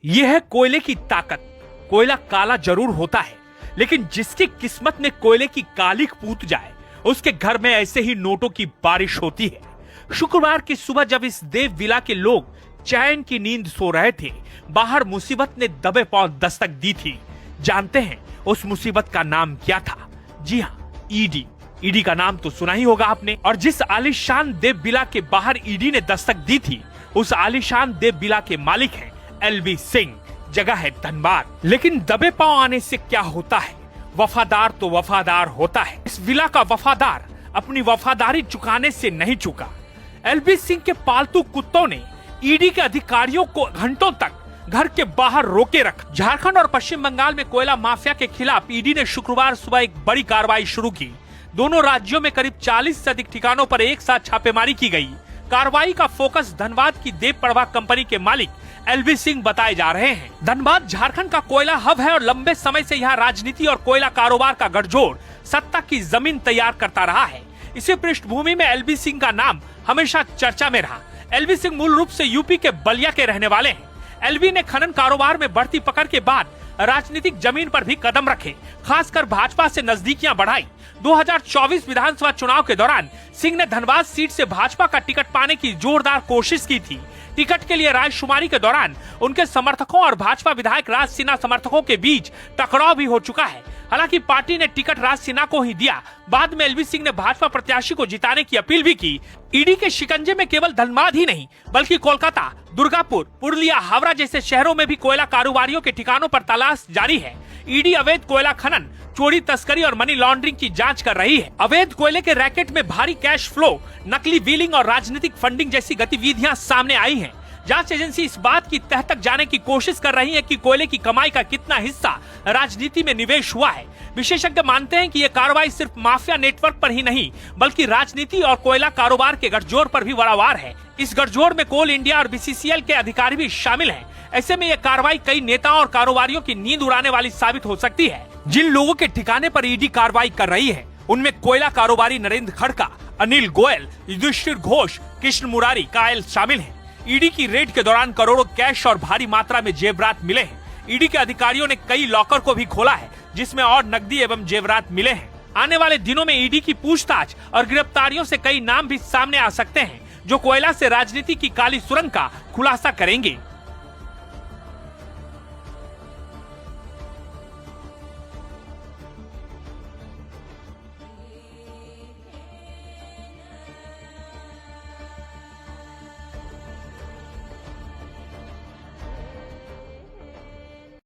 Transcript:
यह है कोयले की ताकत। कोयला काला जरूर होता है, लेकिन जिसकी किस्मत में कोयले की कालिख पूत जाए, उसके घर में ऐसे ही नोटों की बारिश होती है। शुक्रवार की सुबह जब इस देव विला के लोग चैन की नींद सो रहे थे, बाहर मुसीबत ने दबे पांव दस्तक दी थी। जानते हैं उस मुसीबत का नाम क्या था? जी हाँ, ईडी। ईडी का नाम तो सुना ही होगा आपने। और जिस आलीशान देव विला के बाहर ईडी ने दस्तक दी थी, उस आलीशान देव विला के मालिक हैं एलवी सिंह। जगह है धनबाद। लेकिन दबे पांव आने से क्या होता है? वफादार तो वफादार होता है। इस विला का वफादार अपनी वफादारी चुकाने से नहीं चुका। एलवी सिंह के पालतू कुत्तों ने ईडी के अधिकारियों को घंटों तक घर के बाहर रोके रखा। झारखंड और पश्चिम बंगाल में कोयला माफिया के खिलाफ ईडी ने शुक्रवार सुबह एक बड़ी कार्रवाई शुरू की। दोनों राज्यों में करीब 40 से अधिक ठिकानों पर एक साथ छापेमारी की गई। कार्रवाई का फोकस धनबाद की देव प्रवाह कंपनी के मालिक एलवी सिंह बताए जा रहे हैं। धनबाद झारखंड का कोयला हब है और लंबे समय से यहाँ राजनीति और कोयला कारोबार का गठजोड़ सत्ता की जमीन तैयार करता रहा है। इसी पृष्ठभूमि में एलवी सिंह का नाम हमेशा चर्चा में रहा। एलवी सिंह मूल रूप से यूपी के बलिया के रहने वाले हैं। एलवी ने खनन कारोबार में बढ़ती पकड़ के बाद राजनीतिक जमीन पर भी कदम रखे, खासकर भाजपा से नजदीकियां बढ़ाई। 2024 विधानसभा चुनाव के दौरान सिंह ने धनबाद सीट से भाजपा का टिकट पाने की जोरदार कोशिश की थी। टिकट के लिए रायशुमारी के दौरान उनके समर्थकों और भाजपा विधायक राज सिन्हा समर्थकों के बीच टकराव भी हो चुका है। हालांकि पार्टी ने टिकट राज सिन्हा को ही दिया। बाद में एलवी सिंह ने भाजपा प्रत्याशी को जिताने की अपील भी की। ईडी के शिकंजे में केवल धनबाद ही नहीं, बल्कि कोलकाता, दुर्गापुर, पुरुलिया, हावड़ा जैसे शहरों में भी कोयला कारोबारियों के ठिकानों पर तलाश जारी है। ईडी अवैध कोयला खनन, चोरी, तस्करी और मनी लॉन्ड्रिंग की जांच कर रही है। अवैध कोयले के रैकेट में भारी कैश फ्लो, नकली व्हीलिंग और राजनीतिक फंडिंग जैसी गतिविधियां सामने आई हैं। जांच एजेंसी इस बात की तह तक जाने की कोशिश कर रही है कि कोयले की कमाई का कितना हिस्सा राजनीति में निवेश हुआ है। विशेषज्ञ मानते हैं कि ये कार्रवाई सिर्फ माफिया नेटवर्क पर ही नहीं, बल्कि राजनीति और कोयला कारोबार के गठजोड़ पर भी बराबर है। इस गठजोड़ में कोल इंडिया और बीसीसीएल के अधिकारी भी शामिल हैं। ऐसे में यह कार्रवाई कई नेताओं और कारोबारियों की नींद उड़ाने वाली साबित हो सकती है। जिन लोगों के ठिकाने पर ईडी कार्रवाई कर रही है, उनमें कोयला कारोबारी नरेंद्र खड़का, अनिल गोयल, युधिष्ठिर घोष, कृष्ण मुरारी, कायल शामिल हैं। ईडी की रेड के दौरान करोड़ों कैश और भारी मात्रा में जेवरात मिले हैं। ईडी के अधिकारियों ने कई लॉकर को भी खोला है, जिसमें और नकदी एवं जेवरात मिले हैं। आने वाले दिनों में ईडी की पूछताछ और गिरफ्तारियों से कई नाम भी सामने आ सकते हैं, जो कोयला से राजनीति की काली सुरंग का खुलासा करेंगे।